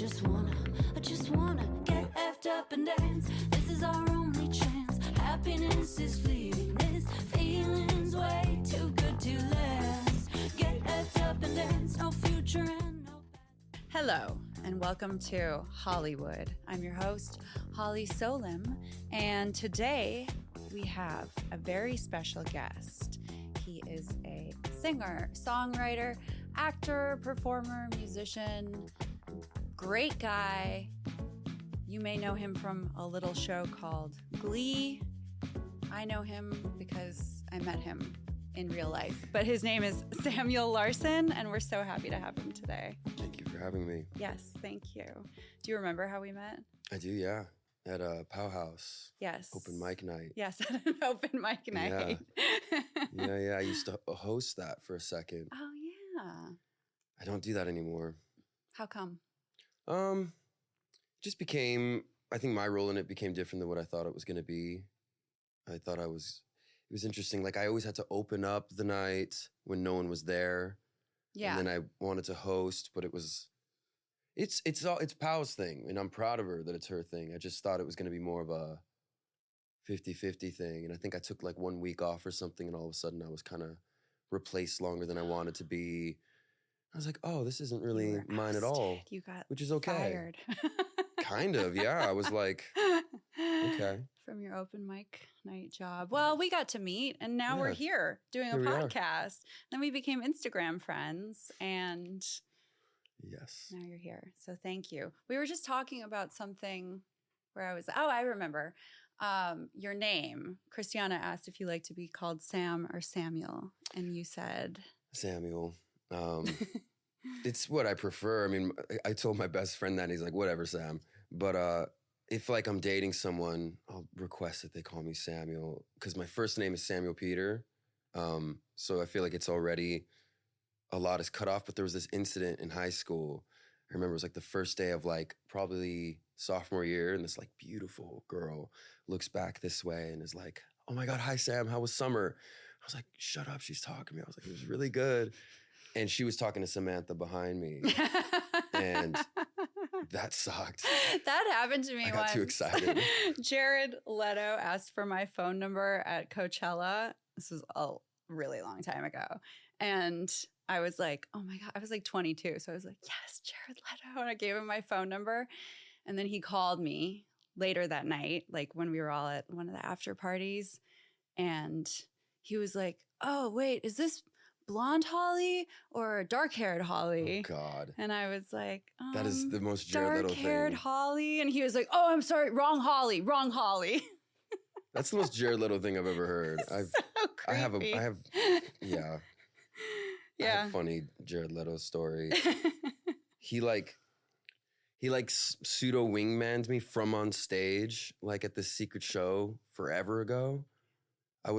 I just wanna get effed up and dance. This is our only chance. Happiness is fleeting. This feeling's way too good to last. Get effed up and dance. No future and no past. Hello, and welcome to HollyWould. I'm your host, Holly Solim, and today we have a very special guest. He is a singer, songwriter, actor, performer, musician, great guy. You may know him from a little show called Glee. I know him because I met him in real life. But his name is Samuel Larsen, and we're so happy to have him today. Thank you for having me. Yes, thank you. Do you remember how we met? I do, yeah. At a Powhouse. Yes. Open mic night. Yes, at an open mic night. Yeah. I used to host that for a second. Oh, yeah. I don't do that anymore. How come? Just became, I think my role in it became different than what I thought it was going to be. It was interesting. Like I always had to open up the night when no one was there. Yeah. And then I wanted to host, but it's Pow's thing. And I'm proud of her that it's her thing. I just thought it was going to be more of a 50-50 thing. And I think I took like 1 week off or something. And all of a sudden I was kind of replaced longer than I wanted to be. I was like, oh, this isn't really mine at all. You got which is okay. fired. Kind of, yeah. I was like, okay. From your open mic night job. Well, we got to meet, and now we're here doing a podcast. Then we became Instagram friends, and yes, now you're here. So thank you. We were just talking about something where I remember your name. Cristiana asked if you like to be called Sam or Samuel, and you said Samuel. It's what I prefer. I mean, I told my best friend that, and he's like, whatever, Sam. But if like I'm dating someone, I'll request that they call me Samuel because my first name is Samuel Peter. So I feel like it's already a lot is cut off. But there was this incident in high school. I remember it was like the first day of like probably sophomore year, and this like beautiful girl looks back this way and is like, oh my God, hi Sam, how was summer? I was like, shut up, she's talking to me. I was like, it was really good. And she was talking to Samantha behind me. And that sucked. That happened to me once. I got too excited. Jared Leto asked for my phone number at Coachella. This was a really long time ago. And I was like, oh my God, I was like 22. So I was like, yes, Jared Leto. And I gave him my phone number. And then he called me later that night, like when we were all at one of the after parties. And he was like, oh, wait, is this blonde Holly or dark-haired Holly? Oh God. And I was like, that is the most Jared Leto thing. Dark-haired Holly. And he was like, oh, I'm sorry, wrong Holly. That's the most Jared Leto thing I've ever heard. So creepy. I have yeah. I have a funny Jared Leto story. He pseudo wingmanned me from on stage, like at this secret show forever ago. I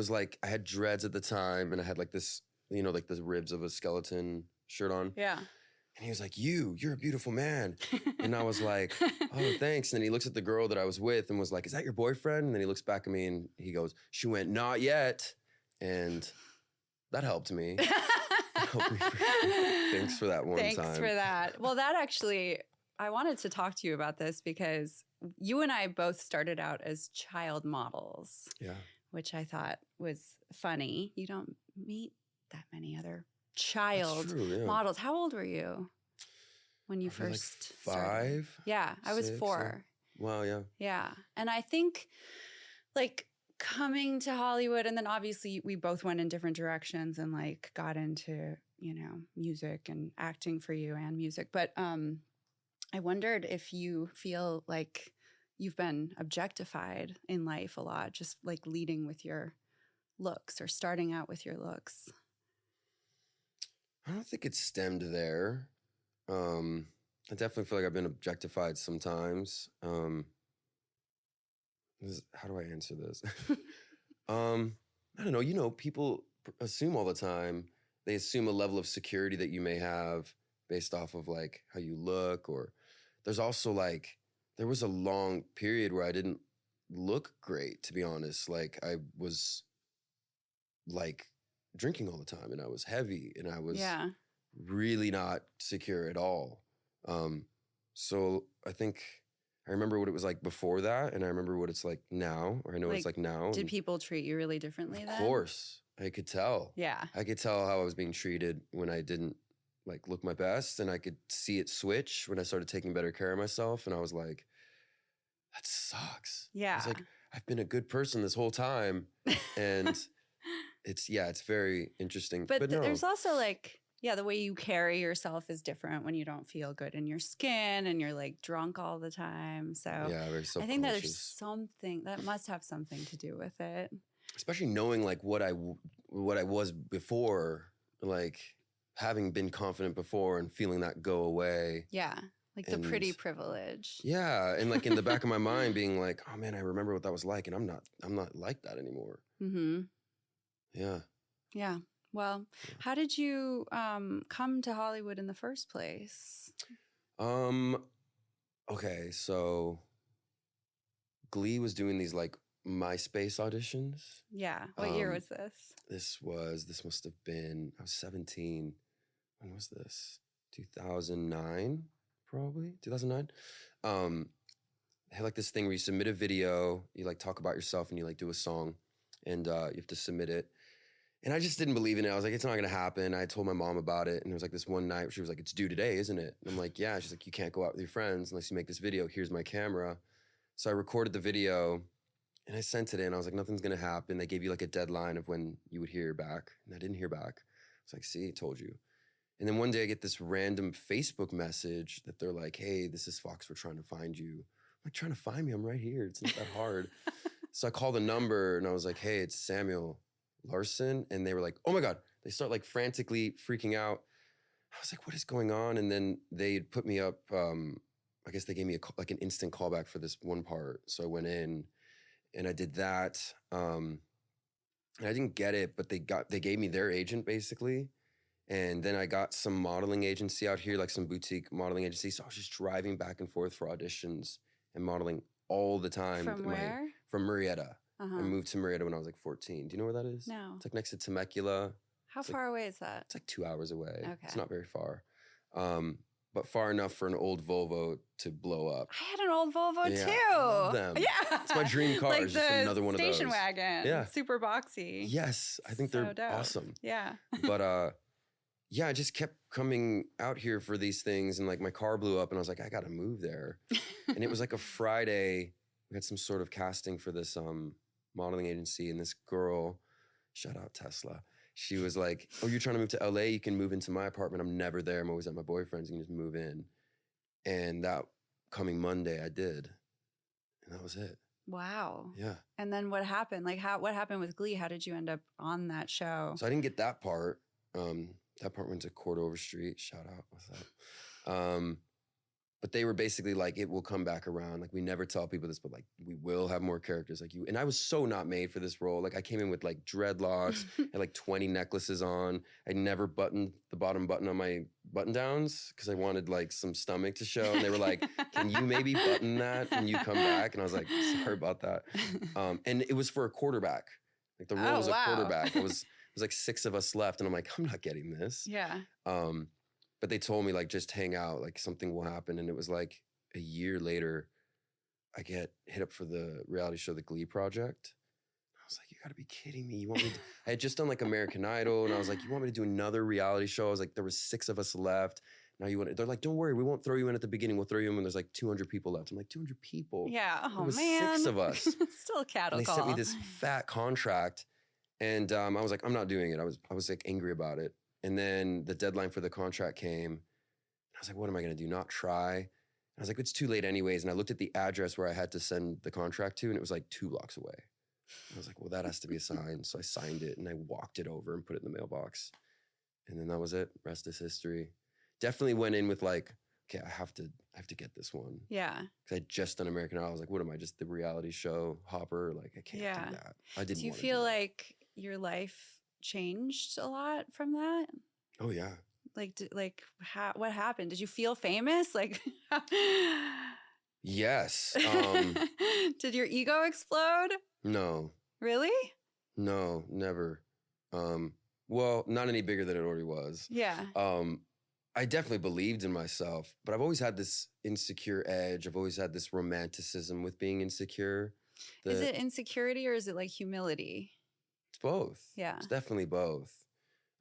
had dreads at the time, and I had like this, like the ribs of a skeleton shirt on. Yeah. And he was like, you're a beautiful man. And I was like, oh, thanks. And then he looks at the girl that I was with and was like, is that your boyfriend? And then he looks back at me and he goes, she went, not yet. And that helped me. Thanks for that one time. Thanks for that. Well, that actually, I wanted to talk to you about this because you and I both started out as child models. Yeah. Which I thought was funny. You don't meet that many other child models. How old were you when you first like 5? Started? Yeah, I was 4. Wow, yeah. Yeah. And I think like coming to Hollywood, and then obviously we both went in different directions and like got into, music and acting for you and music. But I wondered if you feel like you've been objectified in life a lot, just like leading with your looks or starting out with your looks. I don't think it's stemmed there. I definitely feel like I've been objectified sometimes. How do I answer this? I don't know. People assume all the time. They assume a level of security that you may have based off of like how you look, or there's also like, there was a long period where I didn't look great, to be honest. Like I was like drinking all the time, and I was heavy, and I was really not secure at all. So I think I remember what it was like before that, and I remember what it's like now, or I know what it's like now. Did and people treat you really differently Of then? course, I could tell. Yeah. I could tell how I was being treated when I didn't like look my best, and I could see it switch when I started taking better care of myself, and I was like, that sucks. I Yeah. was like, I've been a good person this whole time, and it's very interesting. But no, there's also like, yeah, the way you carry yourself is different when you don't feel good in your skin and you're like drunk all the time. So yeah, very I think that there's self-conscious. something that must have something to do with it. Especially knowing like what I was before, like having been confident before and feeling that go away. Yeah. Like the pretty And- privilege. Yeah, and like in the back of my mind being like, oh man, I remember what that was like, and I'm not like that anymore. Mm-hmm. Yeah. Yeah. Well, how did you come to Hollywood in the first place? Okay, so Glee was doing these like MySpace auditions. Yeah. What year was this? This must have been, I was 17. When was this? 2009, probably 2009. They had like this thing where you submit a video, you like talk about yourself, and you like do a song, and you have to submit it. And I just didn't believe in it. I was like, it's not gonna happen. I told my mom about it, and it was like this one night where she was like, it's due today, isn't it? And I'm like, yeah. She's like, you can't go out with your friends unless you make this video. Here's my camera. So I recorded the video, and I sent it in. I was like, nothing's gonna happen. They gave you like a deadline of when you would hear back, and I didn't hear back. I was like, see, I told you. And then one day I get this random Facebook message that they're like, hey, this is Fox. We're trying to find you. I'm like, trying to find me? I'm right here. It's not that hard. So I call the number, and I was like, hey, it's Samuel Larsen. And they were like, oh my God. They start like frantically freaking out. I was like, what is going on? And then they put me up. I guess they gave me like an instant callback for this one part. So I went in and I did that. And I didn't get it, but they gave me their agent basically. And then I got some modeling agency out here, like some boutique modeling agency. So I was just driving back and forth for auditions and modeling all the time. From where? From Marietta. Uh-huh. I moved to Marietta when I was like 14. Do you know where that is? No. It's like next to Temecula. How far away is that? It's like 2 hours away. Okay. It's not very far. But far enough for an old Volvo to blow up. I had an old Volvo Yeah, too. I love them. Yeah. It's my dream car. Like It's just another one of those. station wagon. Yeah. Super boxy. Yes, I think So they're dope. awesome. Yeah. But yeah, I just kept coming out here for these things, and like my car blew up, and I was like, I gotta move there. And it was like a Friday. We had some sort of casting for this modeling agency, and this girl, shout out Tesla, she was like, oh, you're trying to move to LA? You can move into my apartment. I'm never there. I'm always at my boyfriend's. You can just move in. And that coming Monday, I did. And that was it. Wow. Yeah. And then what happened? Like what happened with Glee? How did you end up on that show? So I didn't get that part. That part went to Court Overstreet. Shout out. What's that? But they were basically like, it will come back around. Like, we never tell people this, but like, we will have more characters like you. And I was so not made for this role. Like, I came in with like dreadlocks, had like 20 necklaces on. I never buttoned the bottom button on my button downs because I wanted like some stomach to show. And they were like, can you maybe button that when you come back? And I was like, sorry about that. And it was for a quarterback. Like, the role was a quarterback. It was like 6 of us left. And I'm like, I'm not getting this. Yeah. But they told me, like, just hang out, like something will happen. And it was like a year later, I get hit up for the reality show, The Glee Project. I was like, you gotta be kidding me. You want me to, I had just done like American Idol, and I was like, you want me to do another reality show? I was like, there was 6 of us left. Now you want to, they're like, don't worry, we won't throw you in at the beginning. We'll throw you in when there's like 200 people left. I'm like, 200 people? Yeah. Oh, there was man. 6 of us. Still a cattle And they call. sent me this fat contract. And I was like, I'm not doing it. I was like angry about it. And then the deadline for the contract came. I was like, what am I going to do? Not try? And I was like, it's too late anyways. And I looked at the address where I had to send the contract to, and it was like 2 blocks away. I was like, well, that has to be a sign. So I signed it, and I walked it over and put it in the mailbox. And then that was it. Rest is history. Definitely went in with like, okay, I have to get this one. Yeah. Because I'd just done American Idol. I was like, what am I, just the reality show hopper? Like, I can't do that. I didn't. Do you feel like your life changed a lot from that? Oh yeah. What happened? Did you feel famous? Like, yes. Did your ego explode? No. Really? No, never. Well, not any bigger than it already was. Yeah. I definitely believed in myself, but I've always had this insecure edge. I've always had this romanticism with being insecure. Is it insecurity or is it like humility? It's both. Yeah. It's definitely both.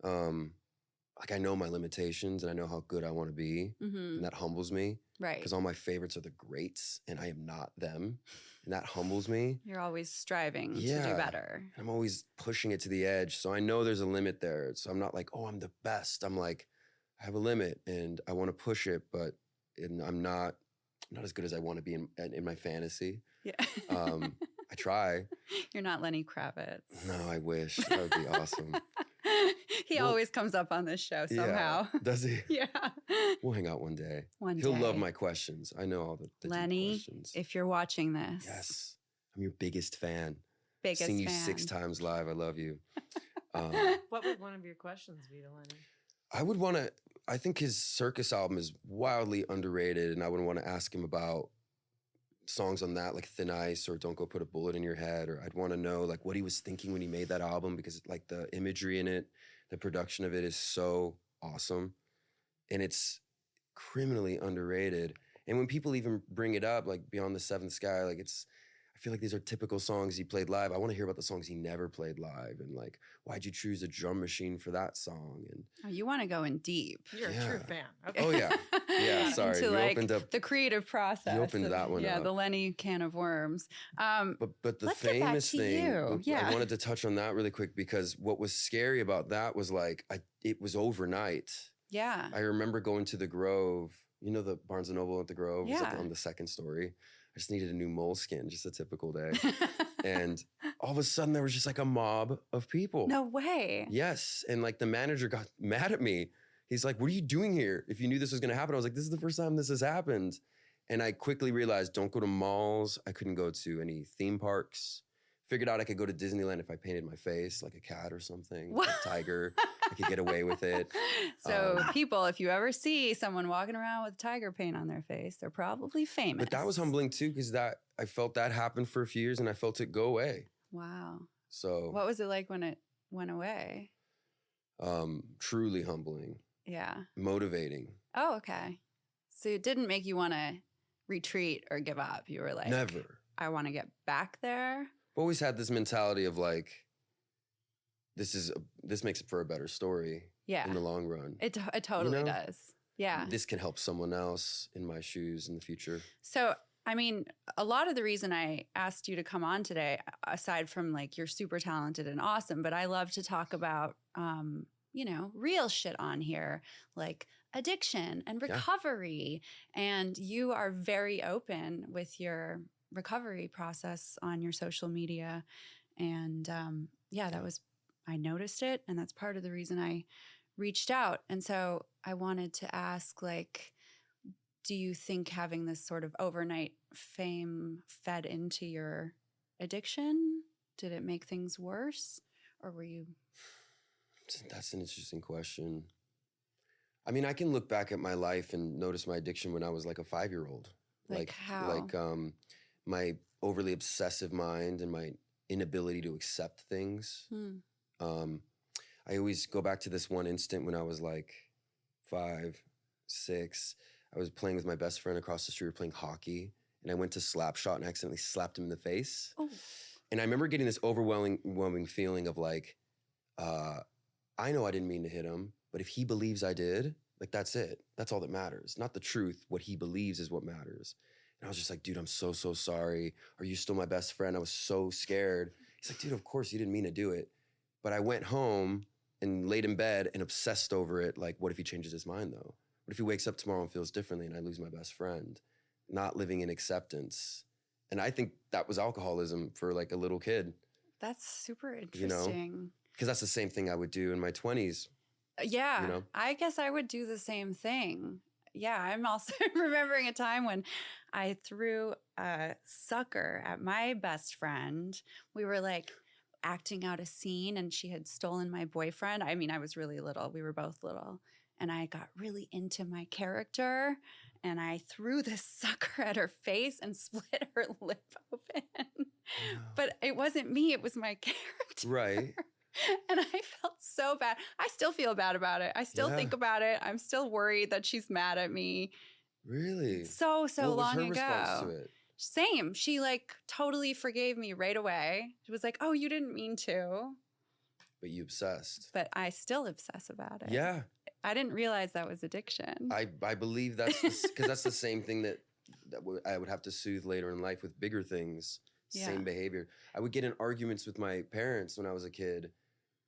Like I know my limitations and I know how good I want to be, and that humbles me. Right. Because all my favorites are the greats and I am not them. And that humbles me. You're always striving to do better. I'm always pushing it to the edge. So I know there's a limit there. So I'm not like, oh, I'm the best. I'm like, I have a limit and I want to push it, but I'm not as good as I want to be in my fantasy. Yeah. I try. You're not Lenny Kravitz. No, I wish. That would be awesome. He always comes up on this show somehow. Yeah. Does he? Yeah. We'll hang out one day. He'll love my questions. I know all the Lenny, questions. if you're watching this. Yes. I'm your biggest fan. Biggest Seen you fan. 6 times live. I love you. What would one of your questions be to Lenny? I think his Circus album is wildly underrated, and I would want to ask him about songs on that, like Thin Ice or Don't Go Put a Bullet in Your Head, or I'd want to know like what he was thinking when he made that album, because like the imagery in it, the production of it is so awesome, and it's criminally underrated. And when people even bring it up, like Beyond the Seventh Sky, like I feel like these are typical songs he played live. I want to hear about the songs he never played live, and like, why'd you choose a drum machine for that song? And you want to go in deep. You're a true fan. Okay. Oh yeah, yeah. Sorry, into you like opened up the creative process. You opened that one up. Yeah, the Lenny can of worms. But the let's get back famous to thing, you. Yeah. I wanted to touch on that really quick, because what was scary about that was like it was overnight. Yeah. I remember going to the Grove. You know the Barnes and Noble at the Grove? It was like Yeah. on the second story. I just needed a new moleskin, just a typical day. And all of a sudden there was just like a mob of people. No way. Yes. And like the manager got mad at me. He's like, what are you doing here? If you knew this was going to happen. I was like, this is the first time this has happened. And I quickly realized, don't go to malls. I couldn't go to any theme parks. Figured out I could go to Disneyland if I painted my face like a cat or something, like a tiger. I could get away with it. So people, if you ever see someone walking around with tiger paint on their face, they're probably famous. But that was humbling too, because I felt that happen for a few years and I felt it go away. Wow. So what was it like when it went away? Truly humbling. Yeah. Motivating. Oh, okay. So it didn't make you want to retreat or give up. You were like, Never. I want to get back there. I've always had this mentality of like, this makes it for a better story. Yeah. In the long run. It totally does. Yeah. This can help someone else in my shoes in the future. So, I mean, a lot of the reason I asked you to come on today, aside from like you're super talented and awesome, but I love to talk about, real shit on here, like addiction and recovery. Yeah. And you are very open with your recovery process on your social media. And I noticed it. And that's part of the reason I reached out. And so I wanted to ask, like, do you think having this sort of overnight fame fed into your addiction? Did it make things worse? Or were you? That's an interesting question. I mean, I can look back at my life and notice my addiction when I was like a 5-year-old. Like how? Like my overly obsessive mind and my inability to accept things. I always go back to this one instant when I was like 5, 6. I was playing with my best friend across the street. We were playing hockey, and I went to slap shot and accidentally slapped him in the face. Oh. And I remember getting this overwhelming feeling of like, I know I didn't mean to hit him, but if he believes I did, like that's it. That's all that matters. Not the truth. What he believes is what matters. And I was just like, dude, I'm so sorry. Are you still my best friend? I was so scared. He's like, dude, of course you didn't mean to do it. But I went home and laid in bed and obsessed over it. Like, what if he changes his mind though? What if he wakes up tomorrow and feels differently and I lose my best friend? Not living in acceptance. And I think that was alcoholism for like a little kid. That's super interesting. Because that's the same thing I would do in my 20s. Yeah, I guess I would do the same thing. Yeah, I'm also remembering a time when I threw a sucker at my best friend. We were like acting out a scene and she had stolen my boyfriend. I mean, I was really little. We were both little. And I got really into my character and I threw this sucker at her face and split her lip open. But it wasn't me. It was my character. Right. And I felt so bad. I still feel bad about it. I still think about it. I'm still worried that she's mad at me. Really? So what was long her ago. response to it? Same. She like totally forgave me right away. She was like, "Oh, you didn't mean to." But you obsessed. But I still obsess about it. Yeah. I didn't realize that was addiction. I believe that's because that's the same thing that I would have to soothe later in life with bigger things. Yeah. Same behavior. I would get in arguments with my parents when I was a kid,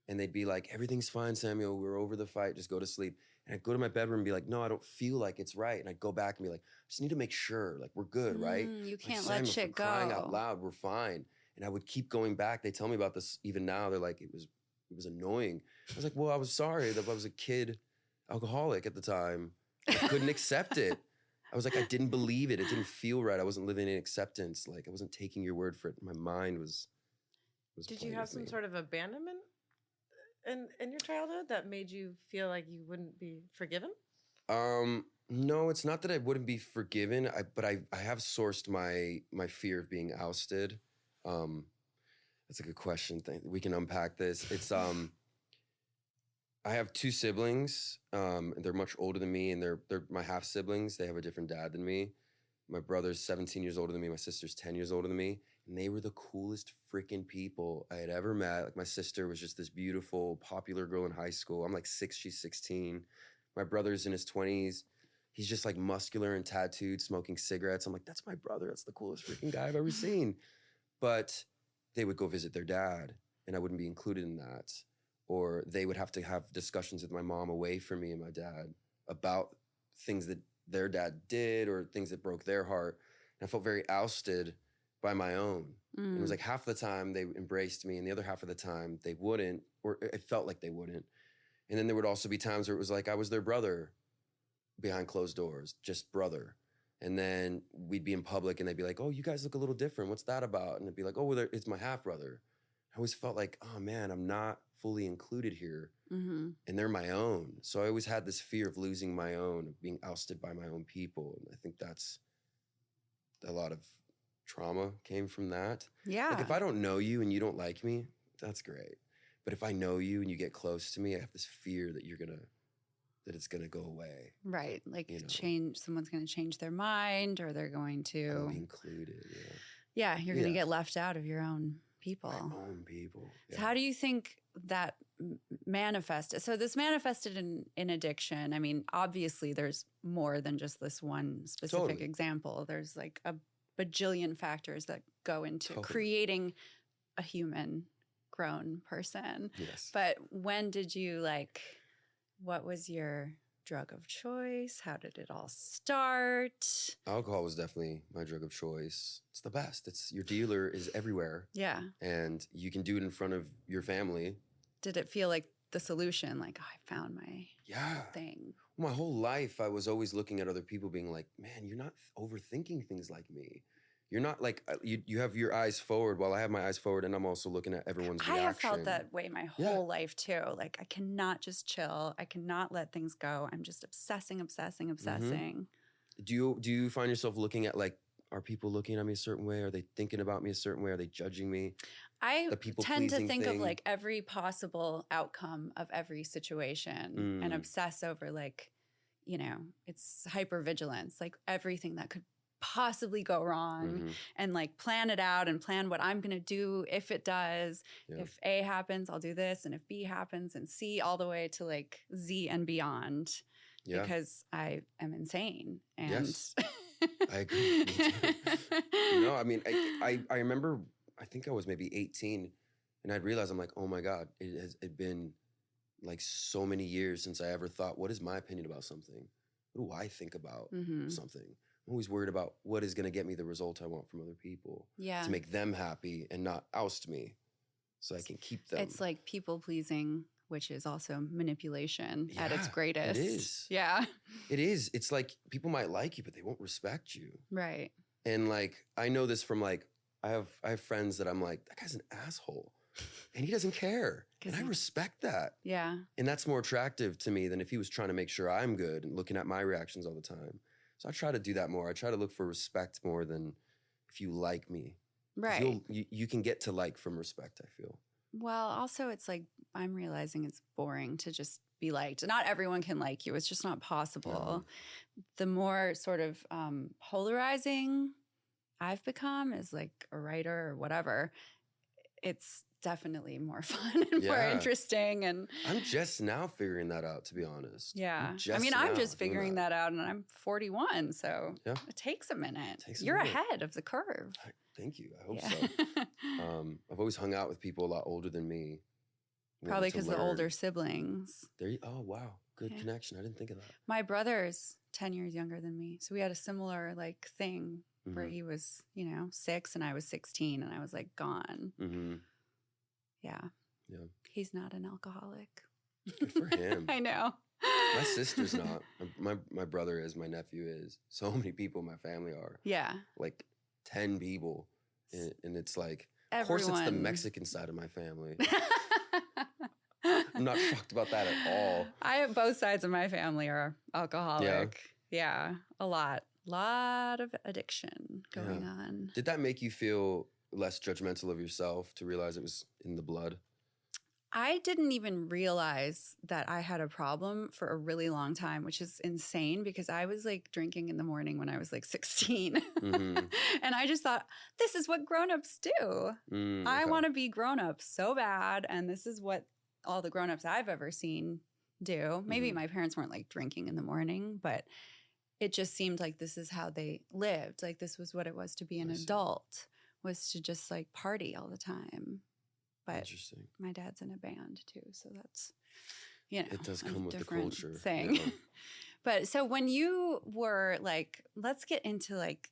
and they'd be like, "Everything's fine, Samuel. We're over the fight. Just go to sleep." And I'd go to my bedroom and be like, "No, I don't feel like it's right." And I'd go back and be like, "I just need to make sure, like, we're good, right? You can't like, let Samuel, shit for crying go. out loud, we're fine." And I would keep going back. They tell me about this even now. They're like, it was annoying. I was like, well, I was sorry that I was a kid alcoholic at the time. I couldn't accept it. I was like, I didn't believe it. It didn't feel right. I wasn't living in acceptance. Like, I wasn't taking your word for it. My mind was Did playing you have with some me. sort of abandonment in your childhood that made you feel like you wouldn't be forgiven? No, it's not that I wouldn't be forgiven. But I have sourced my fear of being ousted. That's a good question. We can unpack this. It's I have two siblings. They're much older than me, and they're my half siblings. They have a different dad than me. My brother's 17 years older than me. My sister's 10 years older than me. And they were the coolest freaking people I had ever met. Like, my sister was just this beautiful, popular girl in high school. I'm like 6, she's 16. My brother's in his 20s. He's just like muscular and tattooed, smoking cigarettes. I'm like, that's my brother. That's the coolest freaking guy I've ever seen. But they would go visit their dad, and I wouldn't be included in that. Or they would have to have discussions with my mom away from me and my dad about things that their dad did or things that broke their heart. And I felt very ousted by my own. And it was like half the time they embraced me, and the other half of the time they wouldn't, or it felt like they wouldn't. And then there would also be times where it was like I was their brother behind closed doors, just brother. And then we'd be in public and they'd be like, "Oh, you guys look a little different. What's that about?" And it'd be like, "Oh, well, it's my half brother." I always felt like, oh man, I'm not fully included here. Mm-hmm. And they're my own. So I always had this fear of losing my own, of being ousted by my own people. And I think that's a lot of trauma came from that. Yeah. Like, if I don't know you and you don't like me, that's great. But if I know you and you get close to me, I have this fear that that it's gonna go away. Right. Like, you know. someone's going to change their mind, or they're going I to won't be included. Yeah, you're going to get left out of your own people. My own people. So how do you think that manifested? So this manifested in addiction. I mean, obviously there's more than just this one specific example. There's like a bajillion factors that go into creating a human grown person. Yes. But when did you what was your drug of choice? How did it all start? Alcohol was definitely my drug of choice. It's the best. Your dealer is everywhere. Yeah. And you can do it in front of your family. Did it feel like the solution? Like, oh, I found my thing. My whole life, I was always looking at other people being like, man, you're not overthinking things like me. You're not like, you have your eyes forward while I have my eyes forward, and I'm also looking at everyone's reaction. I have felt that way my whole life too. Like, I cannot just chill. I cannot let things go. I'm just obsessing. Mm-hmm. Do you find yourself looking at, like, are people looking at me a certain way? Are they thinking about me a certain way? Are they judging me? I tend to think of like every possible outcome of every situation and obsess over, like, it's hypervigilance, like everything that could possibly go wrong, and like plan it out and plan what I'm going to do if it does. Yeah. If A happens, I'll do this. And if B happens, and C, all the way to like Z and beyond, because I am insane. And yes. I agree. Me too. No, I mean, I remember, I think I was maybe 18, and I'd realize, I'm like, oh my God, it been like so many years since I ever thought, what is my opinion about something? What do I think about something? I'm always worried about what is going to get me the result I want from other people. Yeah. To make them happy and not oust me so I can keep them. It's like people pleasing, which is also manipulation at its greatest. It is. Yeah. It is. It's like people might like you, but they won't respect you. Right. And like, I know this from like, I have friends that I'm like, that guy's an asshole. And he doesn't care. And I respect that. Yeah. And that's more attractive to me than if he was trying to make sure I'm good and looking at my reactions all the time. So I try to do that more. I try to look for respect more than if you like me. Right. You can get to like from respect, I feel. Well, also it's like I'm realizing it's boring to just be liked. Not everyone can like you. It's just not possible. The more sort of polarizing I've become as like a writer or whatever, it's definitely more fun and more interesting. And I'm just now figuring that out, to be honest. I'm just figuring that out, and I'm 41, so it takes a minute. You're ahead of the curve. Thank you. I hope so. I've always hung out with people a lot older than me. Probably because the older siblings. Oh, wow. Good connection. I didn't think of that. My brother's 10 years younger than me. So we had a similar like thing where he was, 6 and I was 16 and I was like gone. Mm-hmm. Yeah. He's not an alcoholic. Good for him. I know. My sister's not. My brother is. My nephew is. So many people in my family are. Yeah. Like 10 people. And it's like, everyone. Of course it's the Mexican side of my family. I'm not shocked about that at all. Both sides of my family are alcoholic. Yeah, a lot of addiction going on. Did that make you feel less judgmental of yourself to realize it was in the blood? I didn't even realize that I had a problem for a really long time, which is insane because I was like drinking in the morning when I was like 16. And I just thought, this is what grownups do. I want to be grown up so bad. And this is what all the grownups I've ever seen do. Maybe my parents weren't like drinking in the morning, but it just seemed like this is how they lived. Like this was what it was to be an adult, was to just like party all the time. But interesting. My dad's in a band too, so that's, it does come with the culture thing. But so when you were like, let's get into like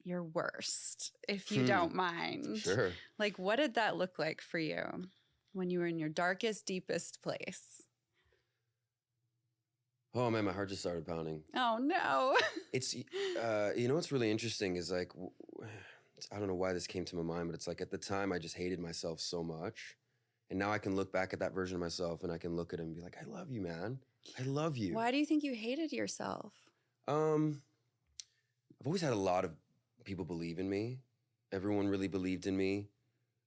your worst, if you don't mind. Sure. Like, what did that look like for you when you were in your darkest, deepest place? Oh man, my heart just started pounding. Oh no. It's, what's really interesting is like, I don't know why this came to my mind, but it's like at the time I just hated myself so much. And now I can look back at that version of myself and I can look at him and be like, I love you, man. I love you. Why do you think you hated yourself? I've always had a lot of people believe in me. Everyone really believed in me.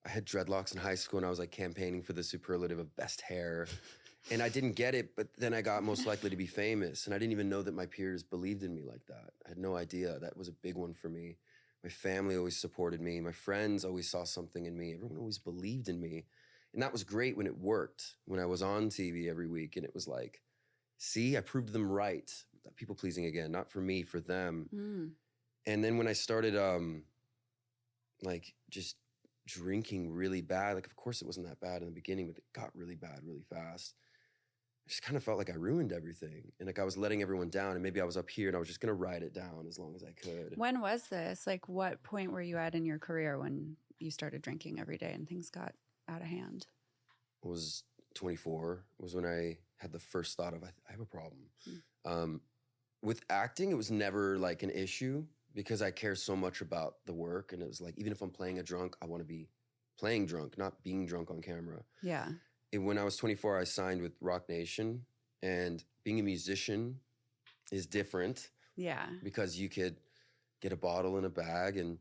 I had dreadlocks in high school and I was like campaigning for the superlative of best hair. And I didn't get it, but then I got most likely to be famous. And I didn't even know that my peers believed in me like that. I had no idea. That was a big one for me. My family always supported me. My friends always saw something in me. Everyone always believed in me. And that was great when it worked, when I was on TV every week. And it was like, see, I proved them right. People pleasing again, not for me, for them. And then when I started like just drinking really bad, like of course it wasn't that bad in the beginning, but it got really bad really fast. I just kind of felt like I ruined everything. And like I was letting everyone down, and maybe I was up here and I was just going to ride it down as long as I could. When was this? Like what point were you at in your career when you started drinking every day and things got out of hand? I was 24. It was when I had the first thought of, I have a problem. With acting, it was never like an issue because I care so much about the work. And it was like, even if I'm playing a drunk, I want to be playing drunk, not being drunk on camera. Yeah. When I was 24, I signed with Rock Nation, and being a musician is different. Yeah. Because you could get a bottle in a bag and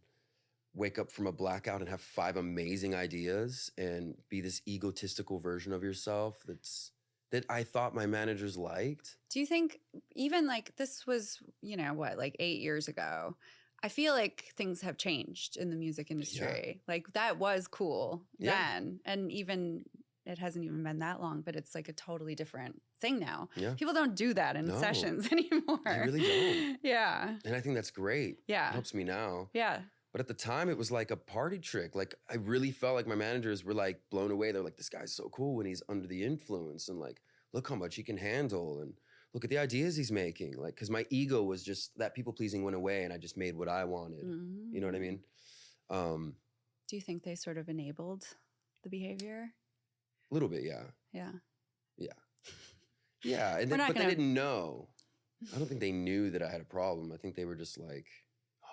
wake up from a blackout and have 5 amazing ideas and be this egotistical version of yourself that I thought my managers liked. Do you think even like this was, like 8 years ago? I feel like things have changed in the music industry. Yeah. Like that was cool then. And even it hasn't even been that long, but it's like a totally different thing now. Yeah. People don't do that in sessions anymore. They really don't. Yeah. And I think that's great. Yeah. It helps me now. Yeah. But at the time, it was like a party trick. Like, I really felt like my managers were like blown away. They're like, this guy's so cool when he's under the influence. And like, look how much he can handle. And look at the ideas he's making. Like, because my ego was just, that people pleasing went away and I just made what I wanted. Mm-hmm. You know what I mean? Do you think they sort of enabled the behavior? A little bit, yeah. Yeah. Yeah. Yeah. And but they didn't know. I don't think they knew that I had a problem. I think they were just like,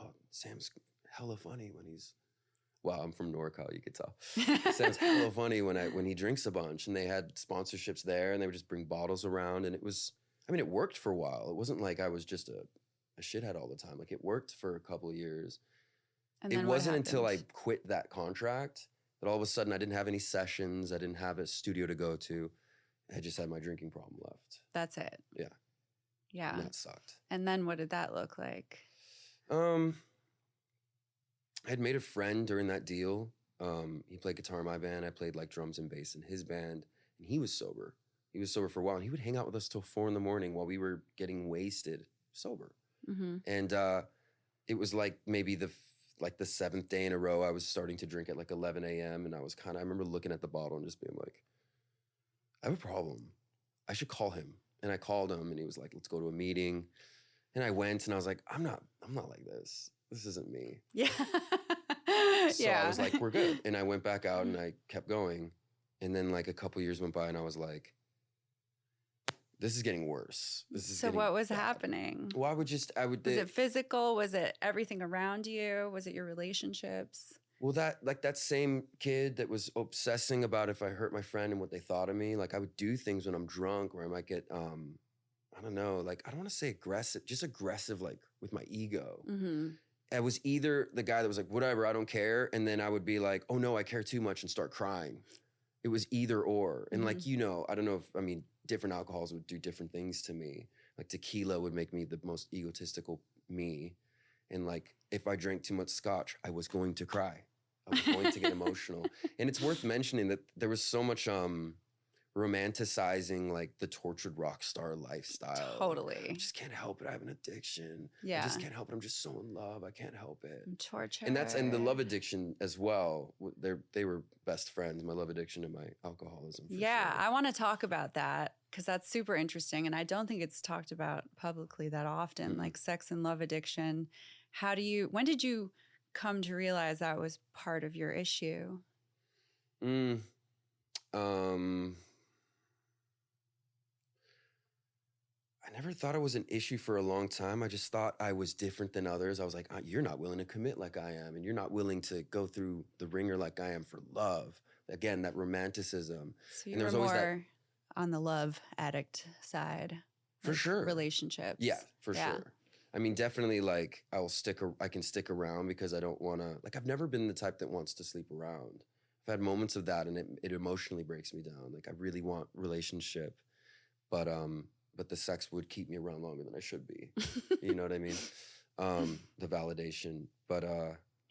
oh, Sam's hella funny when he's, well, I'm from NorCal, you could tell. Sam's hella funny when he drinks a bunch. And they had sponsorships there and they would just bring bottles around. And it was, I mean, it worked for a while. It wasn't like I was just a shithead all the time. Like it worked for a couple of years. And it wasn't until I quit that contract But all of a sudden, I didn't have any sessions. I didn't have a studio to go to. I just had my drinking problem left. That's it. Yeah. Yeah. And that sucked. And then what did that look like? I had made a friend during that deal. He played guitar in my band. I played like drums and bass in his band. And he was sober. He was sober for a while. And he would hang out with us till 4 a.m. while we were getting wasted sober. Mm-hmm. And it was like maybe the 7th day in a row I was starting to drink at like 11 a.m. And I remember looking at the bottle and just being like, I have a problem. I should call him. And I called him and he was like, let's go to a meeting. And I went and I was like, I'm not like this. This isn't me. Yeah. So I was like, we're good. And I went back out and I kept going. And then like a couple years went by and I was like, this is getting worse. So what was happening? Well, was it physical? Was it everything around you? Was it your relationships? Well, that same kid that was obsessing about if I hurt my friend and what they thought of me, like I would do things when I'm drunk where I might get, I don't know, like I don't want to say aggressive, just aggressive, like with my ego. Mm-hmm. I was either the guy that was like, whatever, I don't care. And then I would be like, oh no, I care too much and start crying. It was either or. And like, I don't know different alcohols would do different things to me. Like tequila would make me the most egotistical me. And like, if I drank too much scotch, I was going to cry. I was going to get emotional. And it's worth mentioning that there was so much romanticizing like the tortured rock star lifestyle. Totally. Like, I just can't help it. I have an addiction. Yeah. I just can't help it. I'm just so in love. I can't help it. Torture. And the love addiction as well. They were best friends, my love addiction and my alcoholism. Yeah, sure. I want to talk about that because that's super interesting. And I don't think it's talked about publicly that often, like sex and love addiction. When did you come to realize that was part of your issue? I never thought it was an issue for a long time. I just thought I was different than others. I was like, you're not willing to commit like I am. And you're not willing to go through the ringer like I am for love. Again, that romanticism. So you were more on the love addict side. For like sure. Relationships. Yeah, for sure. I mean, definitely like I can stick around because I don't want to, like I've never been the type that wants to sleep around. I've had moments of that and it emotionally breaks me down. Like I really want relationship, but the sex would keep me around longer than I should be. You know what I mean? The validation, but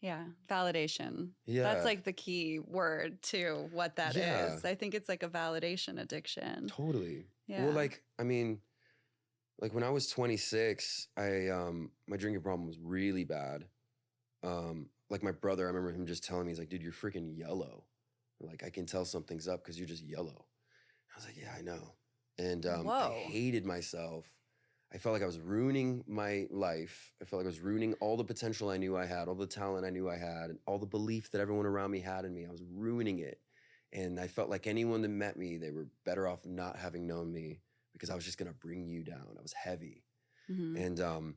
yeah, validation. Yeah. That's like the key word to what that Yeah. is. I think it's like a validation addiction. Totally. Yeah. Well, like when I was 26, my drinking problem was really bad. Like my brother, I remember him just telling me, he's like, dude, you're freaking yellow. Like I can tell something's up because you're just yellow. I was like, yeah, I know. And I hated myself. I felt like I was ruining my life. I felt like I was ruining all the potential I knew I had, all the talent I knew I had, and all the belief that everyone around me had in me. I was ruining it. And I felt like anyone that met me, they were better off not having known me because I was just going to bring you down. I was heavy. Mm-hmm. And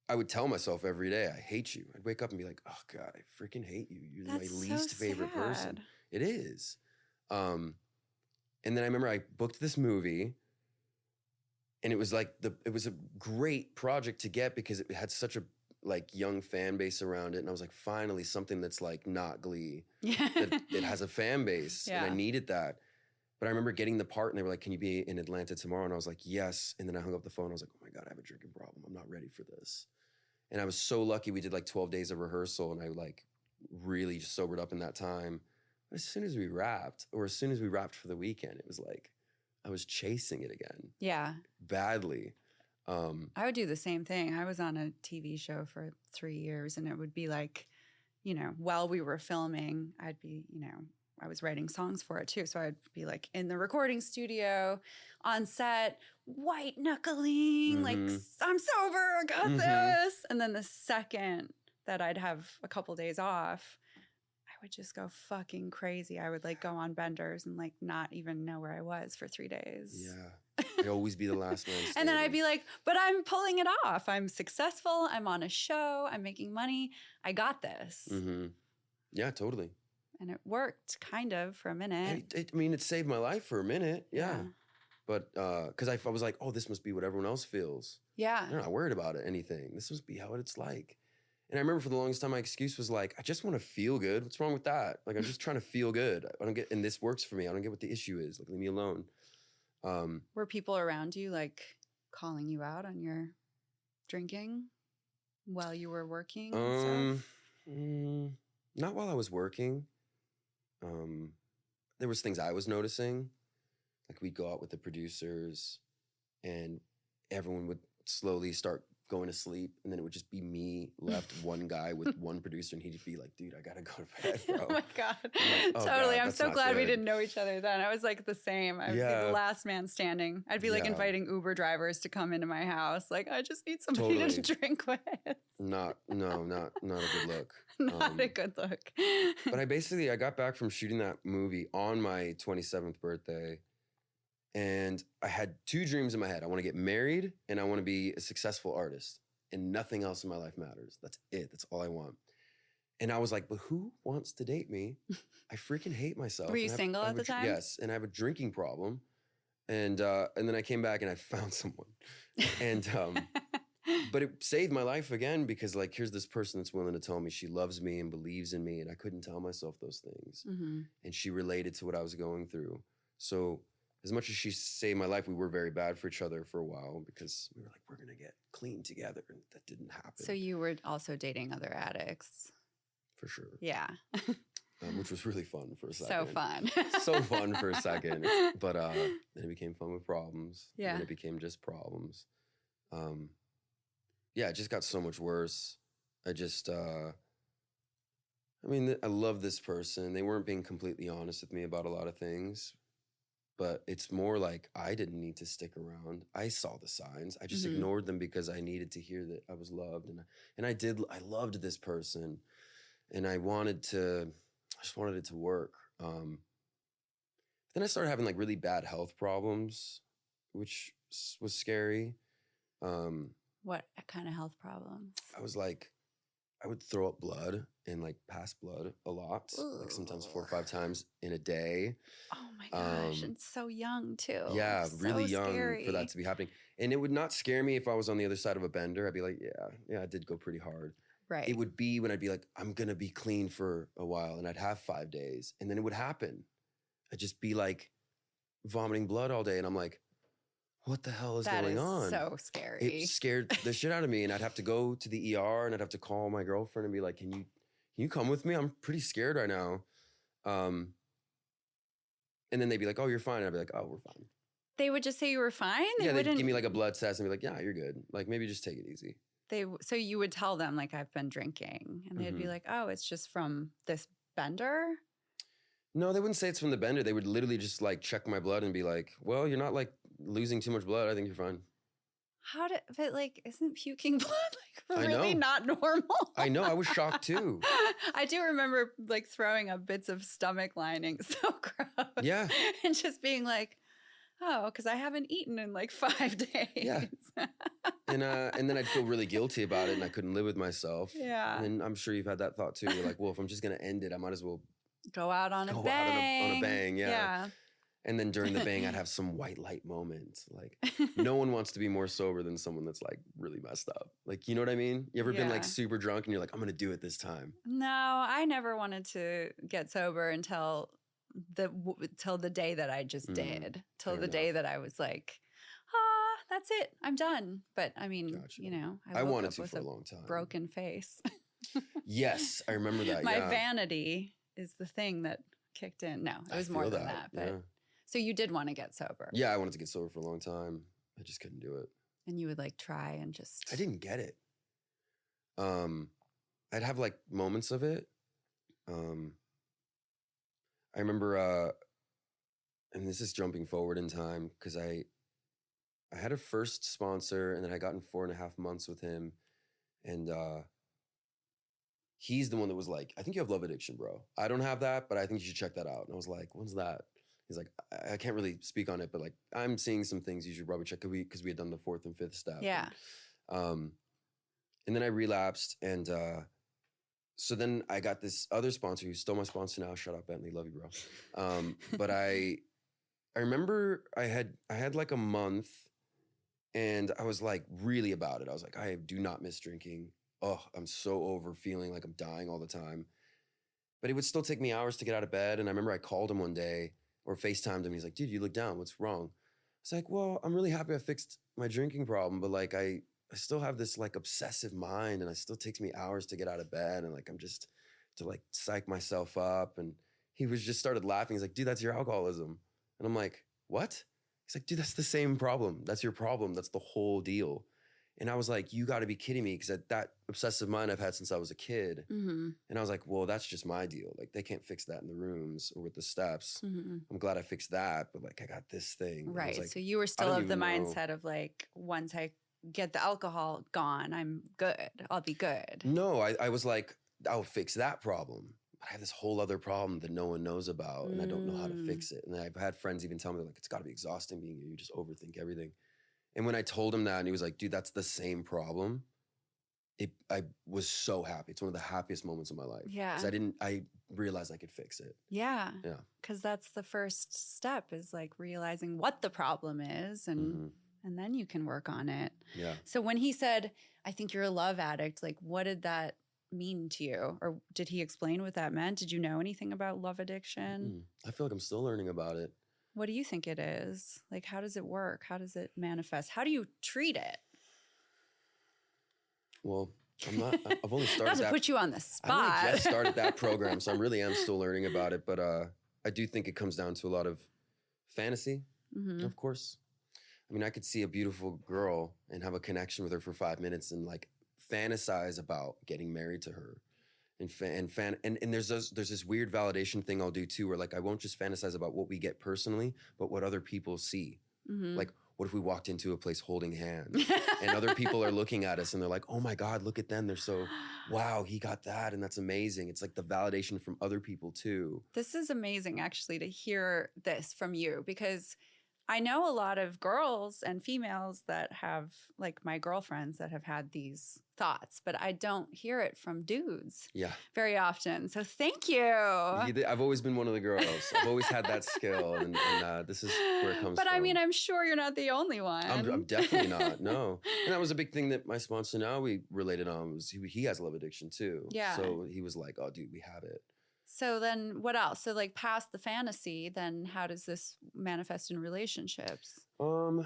I would tell myself every day, I hate you. I'd wake up and be like, oh God, I freaking hate you. You're That's my least favorite sad. person. It is. And then I remember I booked this movie and it was like it was a great project to get because it had such a like young fan base around it. And I was like, finally something that's like not Glee. Yeah. It has a fan base and I needed that. But I remember getting the part and they were like, can you be in Atlanta tomorrow? And I was like, yes. And then I hung up the phone. I was like, oh my God, I have a drinking problem. I'm not ready for this. And I was so lucky we did like 12 days of rehearsal and I like really just sobered up in that time. But as soon as we wrapped for the weekend, it was like, I was chasing it again. Yeah. Badly. I would do the same thing. I was on a TV show for 3 years and it would be like, while we were filming, I'd be, I was writing songs for it too. So I'd be like in the recording studio on set, white knuckling, like I'm sober, I got this. And then the second that I'd have a couple days off, I would just go fucking crazy. I would like go on benders and like not even know where I was for 3 days. Yeah. I'd always be the last one. And then I'd be like, but I'm pulling it off. I'm successful. I'm on a show. I'm making money. I got this. Mm-hmm. Yeah, totally. And it worked kind of for a minute. It saved my life for a minute. Yeah. But because I was like, oh, this must be what everyone else feels. Yeah. They're not worried about anything. This must be how it's like. And I remember for the longest time, my excuse was like, I just want to feel good. What's wrong with that? Like, I'm just trying to feel good. I don't get, and this works for me. I don't get what the issue is. Like, leave me alone. Were people around you like calling you out on your drinking while you were working and stuff? Not while I was working. There was things I was noticing. Like, we'd go out with the producers and everyone would slowly start going to sleep, and then it would just be me left, one guy with one producer, and he'd be like, dude, I gotta go to bed, bro. Oh my God. like, oh Totally. God, I'm that's so not glad we good. didn't know each other then. I was like the same. I would be the last man standing. I'd be like Yeah. inviting Uber drivers to come into my house. Like, I just need somebody Totally. to drink with. Not a good look. Not a good look. But I got back from shooting that movie on my 27th birthday, and I had two dreams in my head. I want to get married, and I want to be a successful artist, and nothing else in my life matters. That's it. That's all I want. And I was like, but who wants to date me? I freaking hate myself. Were you And single at the time? Yes, and I have a drinking problem. And then I came back and I found someone. And but it saved my life again, because like, here's this person that's willing to tell me she loves me and believes in me, and I couldn't tell myself those things. Mm-hmm. And she related to what I was going through. So as much as she saved my life, we were very bad for each other for a while, because we were like, we're going to get clean together. And that didn't happen. So you were also dating other addicts. For sure. Yeah. Which was really fun for a second. So fun. So fun for a second. But then it became fun with problems. Yeah. And then it became just problems. Yeah, it just got so much worse. I love this person. They weren't being completely honest with me about a lot of things. But it's more like I didn't need to stick around. I saw the signs. I just ignored them because I needed to hear that I was loved. And I loved this person. And I just wanted it to work. Then I started having like really bad health problems, which was scary. What kind of health problems? I would throw up blood and like pass blood a lot, like sometimes 4 or 5 times in a day. Oh my gosh, and so young too. Yeah, So really young scary. for that to be happening. And it would not scare me if I was on the other side of a bender. I'd be like, yeah, I did go pretty hard. Right. It would be when I'd be like, I'm going to be clean for a while, and I'd have 5 days, and then it would happen. I'd just be like vomiting blood all day, and I'm like, what the hell is going on? So scary. It scared the shit out of me, and I'd have to go to the ER, and I'd have to call my girlfriend and be like, can you come with me? I'm pretty scared right now. And then they'd be like, oh, you're fine. And I'd be like, oh, we're fine. They would just say you were fine? They'd give me like a blood test and be like, yeah, you're good. Like, maybe just take it easy. So you would tell them like, I've been drinking, and they'd be like, oh, it's just from this bender? No, they wouldn't say it's from the bender. They would literally just like check my blood and be like, well, you're not like losing too much blood. I think you're fine. But like, isn't puking blood like really know. not normal? I know. I was shocked too. I do remember like throwing up bits of stomach lining. So gross. Yeah. And just being like, oh, because I haven't eaten in like 5 days. Yeah. And then I'd feel really guilty about it, and I couldn't live with myself. Yeah. And I'm sure you've had that thought too. You're like, well, if I'm just going to end it, I might as well go out on a go bang. out on a bang. Yeah. Yeah. And then during the bang, I'd have some white light moment. Like, no one wants to be more sober than someone that's like really messed up. Like, you know what I mean? You ever been like super drunk and you're like, I'm going to do it this time? No, I never wanted to get sober until the day that I just did. Till the day that I was like, that's it. I'm done. But I mean, Gotcha. you know, I woke wanted up to with for a long time. broken face. Yes, I remember that. My yeah. vanity is the thing that kicked in. No, it was more than that. But yeah. So you did want to get sober. Yeah, I wanted to get sober for a long time. I just couldn't do it. And you would like try and just. I didn't get it. I'd have like moments of it. I remember, and this is jumping forward in time, because I had a first sponsor, and then I got in 4.5 months with him, and he's the one that was like, I think you have love addiction, bro. I don't have that, but I think you should check that out. And I was like, when's that? He's like, I can't really speak on it, but like, I'm seeing some things you should probably check, because we had done the 4th and 5th step. Yeah. And then I relapsed, and so then I got this other sponsor who's still my sponsor now. Shout out Bentley, love you, bro. But I remember I had like a month, and I was like really about it. I was like, I do not miss drinking. oh, I'm so over feeling like I'm dying all the time. But it would still take me hours to get out of bed. And I remember I called him one day or FaceTimed him. He's like, dude, you look down. What's wrong? It's like, well, I'm really happy I fixed my drinking problem, but like I still have this like obsessive mind, and it still takes me hours to get out of bed, and like I'm just to like psych myself up. And he was just started laughing. He's like, dude, that's your alcoholism. And I'm like, what? He's like, dude, that's the same problem. That's your problem. That's the whole deal. And I was like, you got to be kidding me, because that obsessive mind I've had since I was a kid. Mm-hmm. And I was like, well, that's just my deal. Like, they can't fix that in the rooms or with the steps. Mm-hmm. I'm glad I fixed that, but like, I got this thing. And I was Right. like, So you were I still don't of the even know. mindset of like, once I get the alcohol gone, I'm good. I'll be good. No, I was like, I'll fix that problem. I have this whole other problem that no one knows about, and I don't know how to fix it. And I've had friends even tell me, like, it's got to be exhausting being you. You just overthink everything. And when I told him that, and he was like, dude, that's the same problem. I was so happy. It's one of the happiest moments of my life. Yeah. Because I realized I could fix it. Yeah. Yeah. Because that's the first step, is like realizing what the problem is, and then you can work on it. Yeah. So when he said, I think you're a love addict, like what did that mean to you? Or did he explain what that meant? Did you know anything about love addiction? I feel like I'm still learning about it. What do you think it is? Like, how does it work? How does it manifest? How do you treat it? Well, I've only started Not to that. put you on the I spot. only just started that program, so I really am still learning about it. But I do think it comes down to a lot of fantasy, of course. I mean, I could see a beautiful girl and have a connection with her for 5 minutes and like fantasize about getting married to her. And there's this weird validation thing I'll do too, where like I won't just fantasize about what we get personally, but what other people see. Like, what if we walked into a place holding hands and other people are looking at us and they're like, oh my God, look at them. They're so, wow, he got that. And that's amazing. It's like the validation from other people too. This is amazing, actually, to hear this from you, because I know a lot of girls and females that have, like my girlfriends that have had these thoughts, but I don't hear it from dudes Yeah. very often. So thank you. I've always been one of the girls. I've always had that skill. And this is where it comes But from. I mean, I'm sure you're not the only one. I'm definitely not. No. And that was a big thing that my sponsor now we related on was he has love addiction too. Yeah. So he was like, oh, dude, we have it. So then what else? So like past the fantasy, then how does this manifest in relationships? And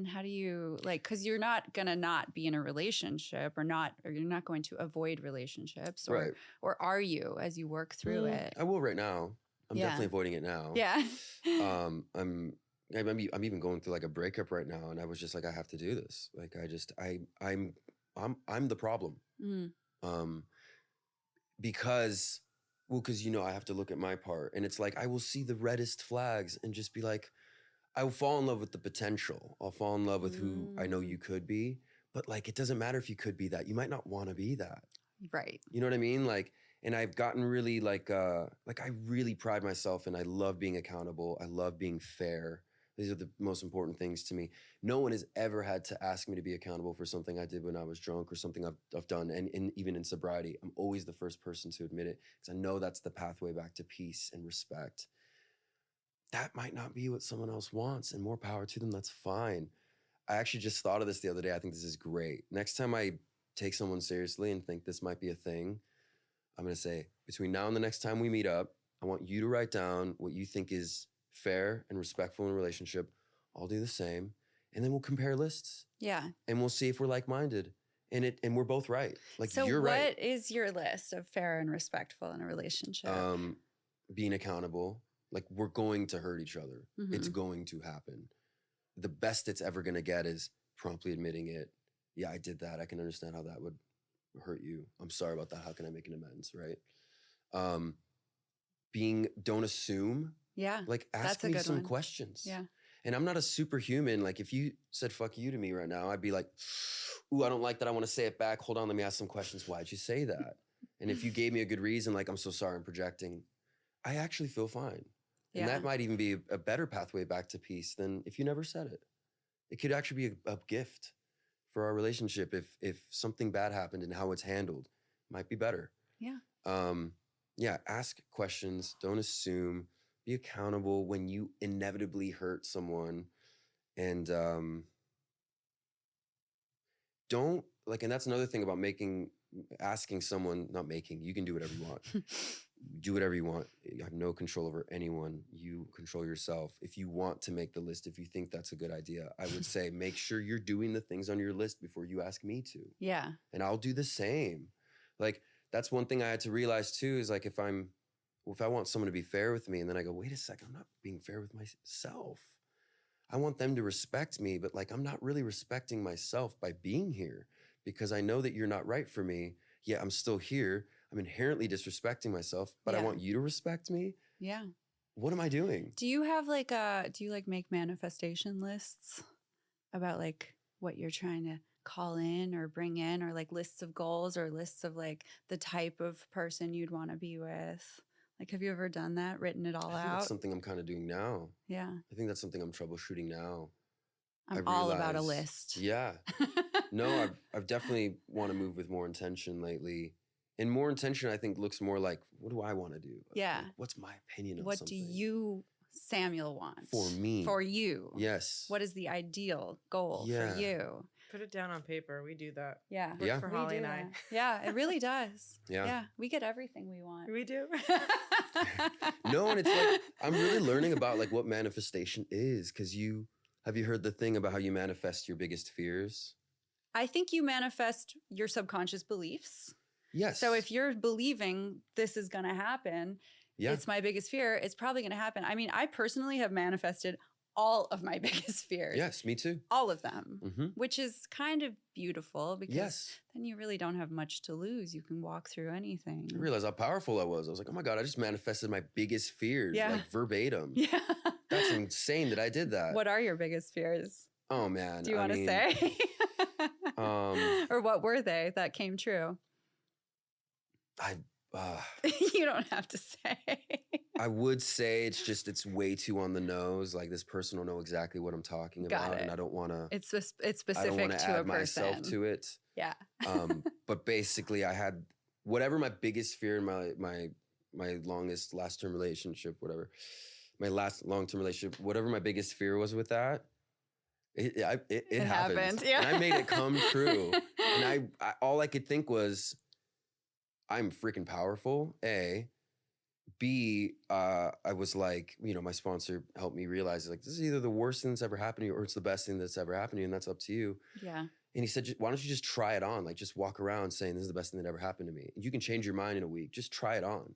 how do you like, because you're not going to not be in a relationship or you're not going to avoid relationships Right. or are you as you work through it? I will right now. I'm Yeah. definitely avoiding it now. Yeah. I'm even going through like a breakup right now, and I was just like, I have to do this. Like, I'm the problem. Because I have to look at my part, and it's like I will see the reddest flags and just be like, I will fall in love with the potential. I'll fall in love with who I know you could be, but like it doesn't matter if you could be that. You might not want to be that. Right. You know what I mean? Like, and I've gotten really like I really pride myself, and I love being accountable. I love being fair. These are the most important things to me. No one has ever had to ask me to be accountable for something I did when I was drunk or something I've done. And even in sobriety, I'm always the first person to admit it, because I know that's the pathway back to peace and respect. That might not be what someone else wants, and more power to them. That's fine. I actually just thought of this the other day. I think this is great. Next time I take someone seriously and think this might be a thing, I'm going to say, between now and the next time we meet up, I want you to write down what you think is fair and respectful in a relationship. I'll do the same. And then we'll compare lists. Yeah. And we'll see if we're like-minded. And we're both right. Like, So you're right. what is your list of fair and respectful in a relationship? Being accountable. Like, we're going to hurt each other. It's going to happen. The best it's ever going to get is promptly admitting it. Yeah, I did that. I can understand how that would hurt you. I'm sorry about that. How can I make an amends, right? Don't assume. Yeah. Like, ask that's a me good some one. questions. Yeah. And I'm not a superhuman. Like, if you said fuck you to me right now, I'd be like, ooh, I don't like that. I want to say it back. Hold on, let me ask some questions. Why'd you say that? And if you gave me a good reason, like, I'm so sorry, I'm projecting, I actually feel fine. And that might even be a better pathway back to peace than if you never said it. It could actually be a gift for our relationship if something bad happened, and how it's handled might be better. Yeah. Ask questions. Don't assume. Be accountable when you inevitably hurt someone. And don't like, and that's another thing about asking someone, not making, you can do whatever you want. Do whatever you want. You have no control over anyone. You control yourself. If you want to make the list, if you think that's a good idea, I would say make sure you're doing the things on your list before you ask me to. Yeah. And I'll do the same. Like, that's one thing I had to realize too, is like, if I want someone to be fair with me and then I go, wait a second, I'm not being fair with myself. I want them to respect me, but like, I'm not really respecting myself by being here because I know that you're not right for me. Yet I'm still here. I'm inherently disrespecting myself, but I want you to respect me. Yeah. What am I doing? Do you have do you like make manifestation lists about like what you're trying to call in or bring in, or like lists of goals or lists of like the type of person you'd want to be with? Like, have you ever done that, written it all I think out? that's something I'm kind of doing now. Yeah. I think that's something I'm troubleshooting now. I'm all about a list. Yeah. No, I've definitely want to move with more intention lately. And more intention, I think, looks more like, what do I want to do? Yeah. Like, what's my opinion on What something? do you, Samuel, want? For me. For you. Yes. What is the ideal goal Yeah. for you? Put it down on paper. We do that. Yeah. Works Yeah. for We Holly do and I. that. Yeah, it really does. Yeah. Yeah. We get everything we want. We do. No, and it's like, I'm really learning about like what manifestation is. Cause have you heard the thing about how you manifest your biggest fears? I think you manifest your subconscious beliefs. Yes. So if you're believing this is going to happen, yeah. it's my biggest fear, it's probably going to happen. I mean, I personally have manifested all of my biggest fears. Yes, me too. All of them, Mm-hmm. which is kind of beautiful because Yes. then you really don't have much to lose. You can walk through anything. I realized how powerful I was. I was like, oh my God, I just manifested my biggest fears, Yeah. like verbatim. Yeah. That's insane that I did that. What are your biggest fears? Oh man. Do you want to mean, say? Um, Or what were they that came true? You don't have to say. I would say it's way too on the nose. Like, this person will know exactly what I'm talking Got about, it. and I don't want to. It's I don't specific want to to a add myself person. to it. Yeah. But basically, I had whatever my biggest fear in my last term relationship, whatever my last long term relationship, whatever my biggest fear was with that, it happened. Yeah. And I made it come true. And I all I could think was, I'm freaking powerful. A. B, I was like, my sponsor helped me realize, like, this is either the worst thing that's ever happened to you or it's the best thing that's ever happened to you, and that's up to you. Yeah. And he said, why don't you just try it on? Like, just walk around saying, this is the best thing that ever happened to me. And you can change your mind in a week. Just try it on.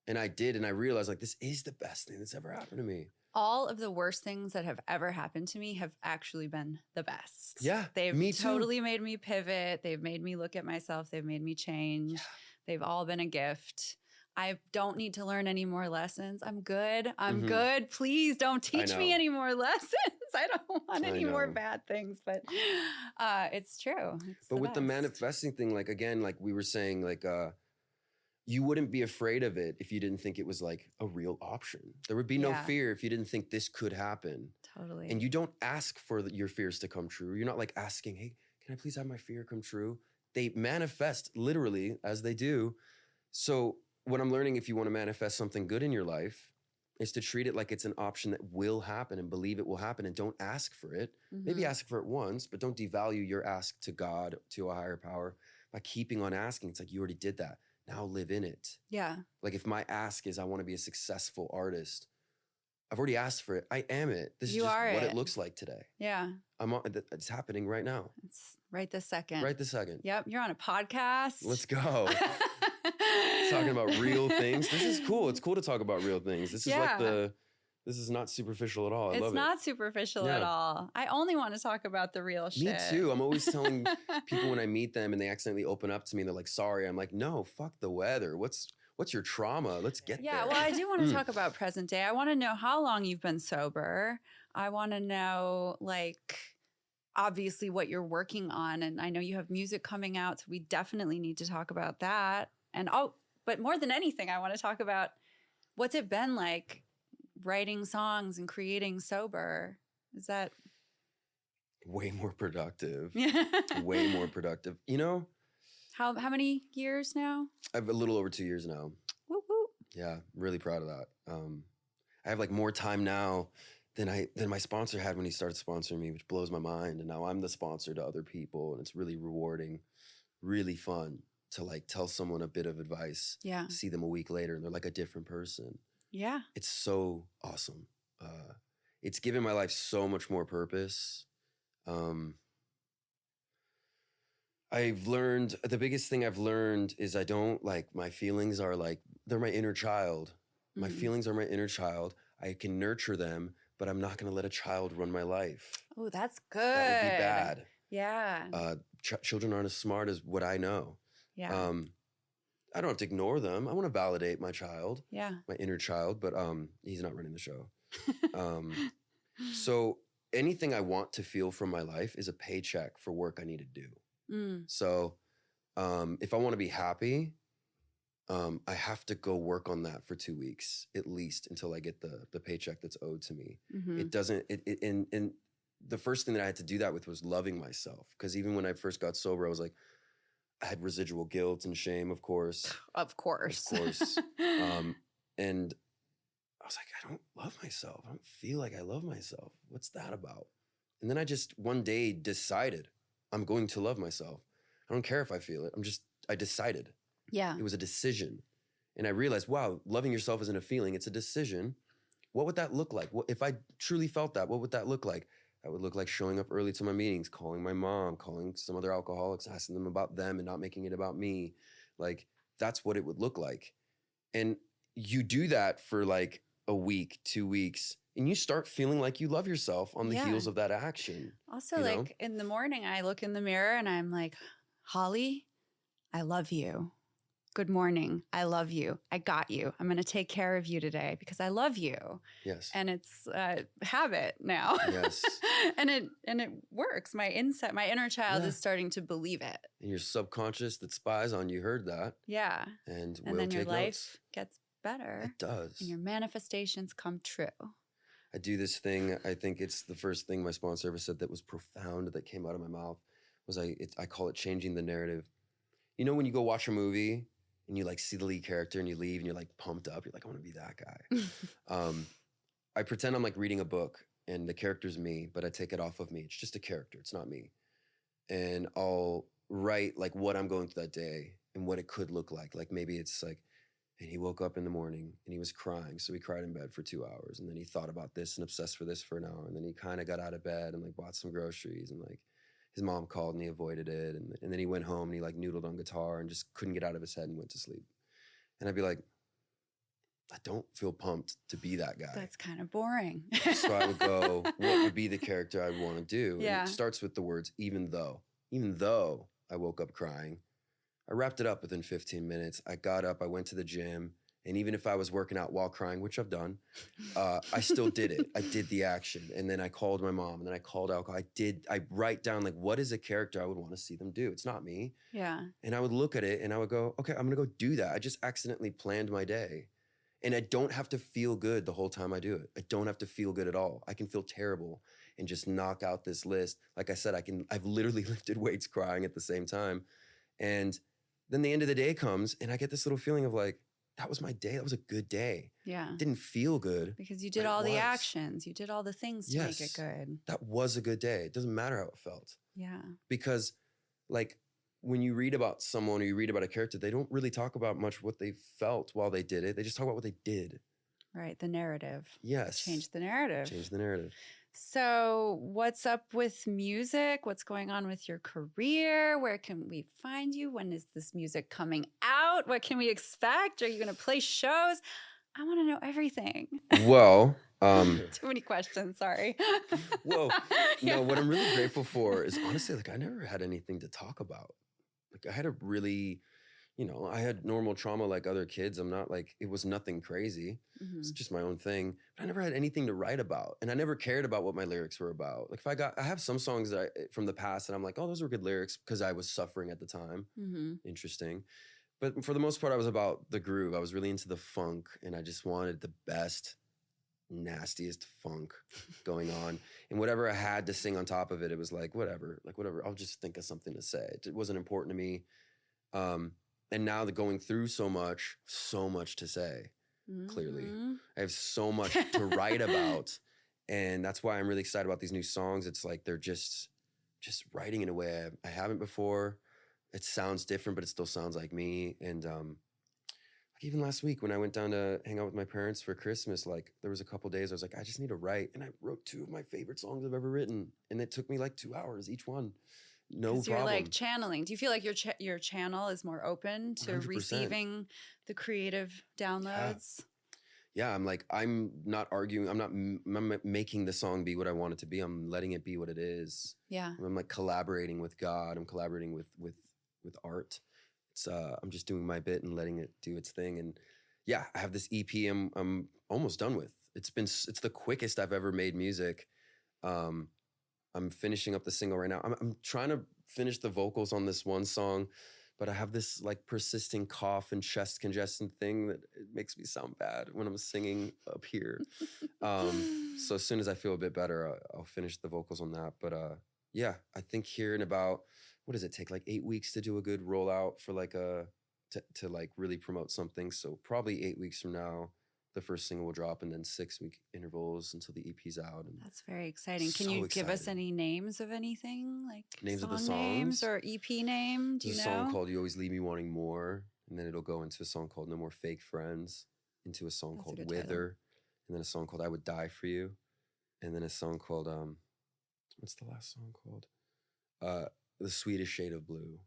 And I did, and I realized, like, this is the best thing that's ever happened to me. All of the worst things that have ever happened to me have actually been the best. Yeah, They've me too. totally made me pivot. They've made me look at myself. They've made me change. Yeah. They've all been a gift. I don't need to learn any more lessons. I'm good. I'm Mhm. good. Please don't teach me know. any more lessons. I don't want I any more know. bad things, but it's true. It's But with the best. manifesting thing, like, again, like we were saying, like, you wouldn't be afraid of it if you didn't think it was like a real option. There would be no Yeah. fear if you didn't think this could happen. Totally. And you don't ask for your fears to come true. You're not like asking, hey, can I please have my fear come true? They manifest literally as they do. So what I'm learning, if you want to manifest something good in your life, is to treat it like it's an option that will happen and believe it will happen, and don't ask for it. Maybe Mhm. ask for it once, but don't devalue your ask to God, to a higher power, by keeping on asking. It's like, you already did that. Now live in it. Yeah. Like, if my ask is I want to be a successful artist, I've already asked for it. I am it. This is You just are what it. it looks like today. Yeah. It's happening right now. It's right this second. Right this second. Yep. You're on a podcast. Let's go. Talking about real things. This is cool. It's cool to talk about real things. This is like Yeah. this is not superficial at all. I It's love not superficial at Yeah. all. I only want to talk about the real it. shit. Me too. I'm always telling people when I meet them and they accidentally open up to me and they're like, sorry. I'm like, no, fuck the weather. What's your trauma? Let's get Yeah, there. well, I do want to talk about present day. I want to know how long you've been sober. I want to know, like, obviously what you're working on. And I know you have music coming out, so we definitely need to talk about that. And but more than anything, I want to talk about what's it been like writing songs and creating sober. Is that Way more productive. yeah? Way more productive. How many years now? I have a little over 2 years now. Whoop whoop. Yeah, really proud of that. I have like more time now than my sponsor had when he started sponsoring me, which blows my mind. And now I'm the sponsor to other people, and it's really rewarding. really fun to like tell someone a bit of advice, Yeah. see them a week later and they're like a different person. Yeah. It's so awesome. It's given my life so much more purpose. I've learned, the biggest thing I've learned is I don't like, my feelings are like, they're my inner child. My feelings are my inner child. I can nurture them, but I'm not going to let a child run my life. Oh, that's good. That would be bad. Yeah. Children aren't as smart as what I know. Yeah. I don't have to ignore them. I want to validate my child, Yeah. my inner child, but he's not running the show. So anything I want to feel from my life is a paycheck for work I need to do. So if I want to be happy, I have to go work on that for 2 weeks at least until I get the paycheck that's owed to me. It doesn't, and the first thing that I had to do that with was loving myself. Because even when I first got sober, I was like, I had residual guilt and shame, of course. Of course. And I was like, I don't love myself. I don't feel like I love myself. What's that about? And then I just one day decided I'm going to love myself. I don't care if I feel it. I decided. Yeah. It was a decision. And I realized, wow, loving yourself isn't a feeling, it's a decision. What would that look like? If I truly felt that, what would that look like? That would look like showing up early to my meetings, calling my mom, calling some other alcoholics, asking them about them and not making it about me. Like, that's what it would look like. And you do that for like a week, 2 weeks, and you start feeling like you love yourself on the heels of that action. Also, like in the morning, I look in the mirror and I'm like, Holly, I love you. Good morning. I love you. I got you. I'm going to take care of you today because I love you. Yes. And it's a habit now. Yes. and it works. My inner child is starting to believe it. And your subconscious that spies on you heard that. Yeah. And then your take life notes. gets better. It does. And your manifestations come true. I do this thing. I think it's the first thing my sponsor ever said that was profound that came out of my mouth was I call it changing the narrative. You know, when you go watch a movie and you like see the lead character and you leave and you're like pumped up, you're like, I want to be that guy. I pretend I'm like reading a book and the character's me, but I take it off of me. It's just a character. It's not me. And I'll write like what I'm going through that day and what it could look like. Like maybe it's like, and he woke up in the morning and he was crying. So he cried in bed for 2 hours. And then he thought about this and obsessed for this for an hour. And then he kind of got out of bed and like bought some groceries and like his mom called and he avoided it. And then he went home and he like noodled on guitar and just couldn't get out of his head and went to sleep. And I'd be like, I don't feel pumped to be that guy. That's kind of boring. So I would go, what would be the character I'd want to do? Yeah. And it starts with the words, even though I woke up crying, I wrapped it up within 15 minutes. I got up, I went to the gym. And even if I was working out while crying, which I've done, I still did it. I did the action. And then I called my mom and then I called alcohol. I write down like, what is a character I would want to see them do? It's not me. Yeah. And I would look at it and I would go, okay, I'm going to go do that. I just accidentally planned my day. And I don't have to feel good the whole time I do it. I don't have to feel good at all. I can feel terrible and just knock out this list. Like I said, I've literally lifted weights crying at the same time. And then the end of the day comes and I get this little feeling of like, that was my day. That was a good day. Yeah. It didn't feel good. Because you did but all it the was. actions. You did all the things to make it good. That was a good day. It doesn't matter how it felt. Yeah. Because like when you read about someone or you read about a character, they don't really talk about much what they felt while they did it. They just talk about what they did. Right. The narrative. Yes. Change the narrative. Change the narrative. So what's up with music? What's going on with your career? Where can we find you? When is this music coming out? What can we expect? Are you going to play shows? I want to know everything. Well, too many questions. Sorry. Whoa. No, what I'm really grateful for is honestly, like I never had anything to talk about. Like I had a really, I had normal trauma like other kids. I'm not like, it was nothing crazy. Mm-hmm. It's just my own thing. But I never had anything to write about. And I never cared about what my lyrics were about. Like I have some songs that from the past and I'm like, oh, those were good lyrics because I was suffering at the time. Mm-hmm. Interesting. But for the most part, I was about the groove. I was really into the funk and I just wanted the best, nastiest funk going on. And whatever I had to sing on top of it, it was like, whatever, I'll just think of something to say. It wasn't important to me. And now going through so much to say, clearly. I have so much to write about. And that's why I'm really excited about these new songs. It's like they're just writing in a way I haven't before. it sounds different, but it still sounds like me. And like even last week when I went down to hang out with my parents for Christmas, like there was a couple days I was like, I just need to write. And I wrote 2 of my favorite songs I've ever written. And it took me like 2 hours each one. No problem. You're like channeling. Do you feel like your channel is more open to 100%. receiving the creative downloads? Yeah, I'm not arguing. I'm not making the song be what I want it to be. I'm letting it be what it is. Yeah. I'm like collaborating with God. I'm collaborating with art. It's I'm just doing my bit and letting it do its thing. And yeah, I have this EP I'm almost done with. It's the quickest I've ever made music. I'm finishing up the single right now. I'm trying to finish the vocals on this one song, but I have this like persisting cough and chest congestion thing that it makes me sound bad when I'm singing up here. So as soon as I feel a bit better, I'll finish the vocals on that. But yeah, I think here in about, what does it take? Like 8 weeks to do a good rollout for like to like really promote something. So probably 8 weeks from now, the first single will drop, and then 6-week intervals until the EP's out. And that's very exciting. Can so you give us excited. any names of anything, like Names of the song names songs? or EP name? Do you There's know? a song called "You Always Leave Me Wanting More," and then it'll go into a song called "No More Fake Friends," into a song That's a called good "Wither," title. and then a song called "I Would Die for You," and then a song called what's the last song called? "The Sweetest Shade of Blue,"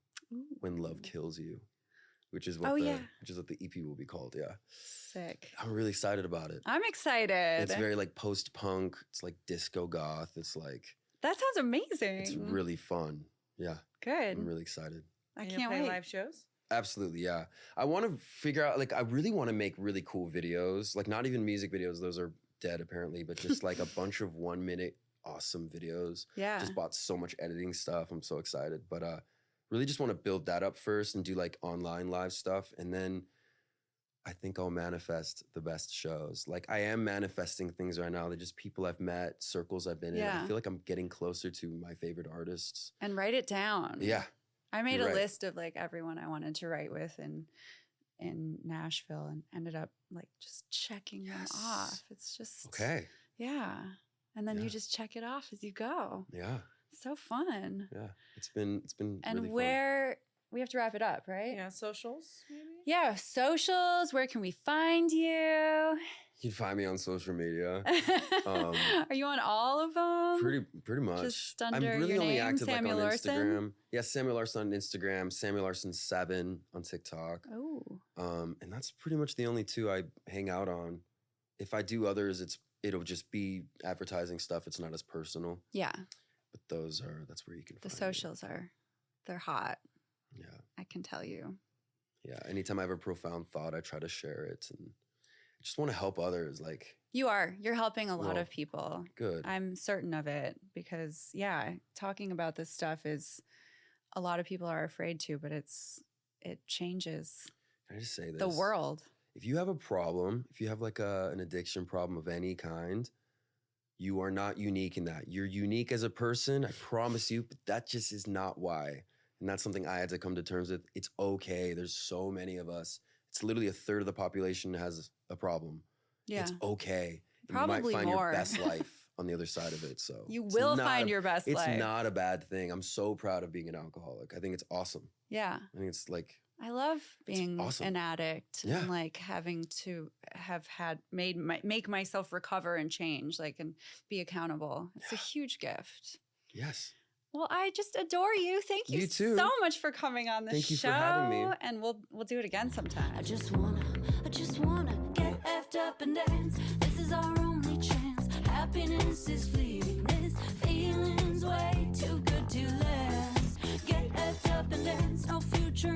"When Love Kills You," which is what which is what the EP will be called. Yeah, Sick. I'm really excited about it. I'm excited. It's very like post-punk. It's like disco goth. It's like That sounds amazing. it's really fun. Yeah, good. I'm really excited. I And can't play wait. live shows. Absolutely, yeah. I want to figure out, like, I really want to make really cool videos. Like, not even music videos; those are dead apparently. But just like a bunch of 1 minute awesome videos. Yeah. Just bought so much editing stuff. I'm so excited. But really just want to build that up first and do like online live stuff, and then I think I'll manifest the best shows. Like I am manifesting things right now. They're just people I've met, circles I've been in. Yeah. I feel like I'm getting closer to my favorite artists. And write it down. Yeah. I made You're a right. list of like everyone I wanted to write with in Nashville, and ended up like just checking them Yes. off. It's just Okay. Yeah. And then Yeah. you just check it off as you go. Yeah. So fun. Yeah. It's been And really fun. where we have to wrap it up, right? Yeah, socials maybe. Yeah, socials. Where can we find you? You can find me on social media. Are you on all of them? Pretty much. Just under I'm really your only name, active Samuel like on Larsen? Instagram. Yeah, Samuel Larsen on Instagram, Samuel Larsen 7 on TikTok. Oh. And that's pretty much the only 2 I hang out on. If I do others, it'll just be advertising stuff. It's not as personal. Yeah. But that's where you can The find me. socials they're hot. Yeah. I can tell you. Yeah. Anytime I have a profound thought, I try to share it, and I just want to help others. Like, You're helping a lot Well, of people. good. I'm certain of it because talking about this stuff is a lot of people are afraid to, but it changes Can I just say this? the world. If you have a problem, if you have like an addiction problem of any kind, you are not unique in that. You're unique as a person, I promise you, but that just is not why. And that's something I had to come to terms with. It's okay. There's so many of us. It's literally 1/3 of the population has a problem. Yeah. It's okay. And Probably you might find more. your best life on the other side of it. So You it's will not find a- your best It's life. not a bad thing. I'm so proud of being an alcoholic. I think it's awesome. Yeah. I think it's like, I love being awesome. an addict Yeah. and like having to have make myself recover and change, like, and be accountable. It's a huge gift. yes. Well, I just adore you. Thank you, You too. so much for coming on the Thank you show. for having me. And we'll do it again sometime. I just wanna get effed up and dance. This is our only chance. Happiness is fleeting. This feeling's way too good to last. Get effed up and dance. No future.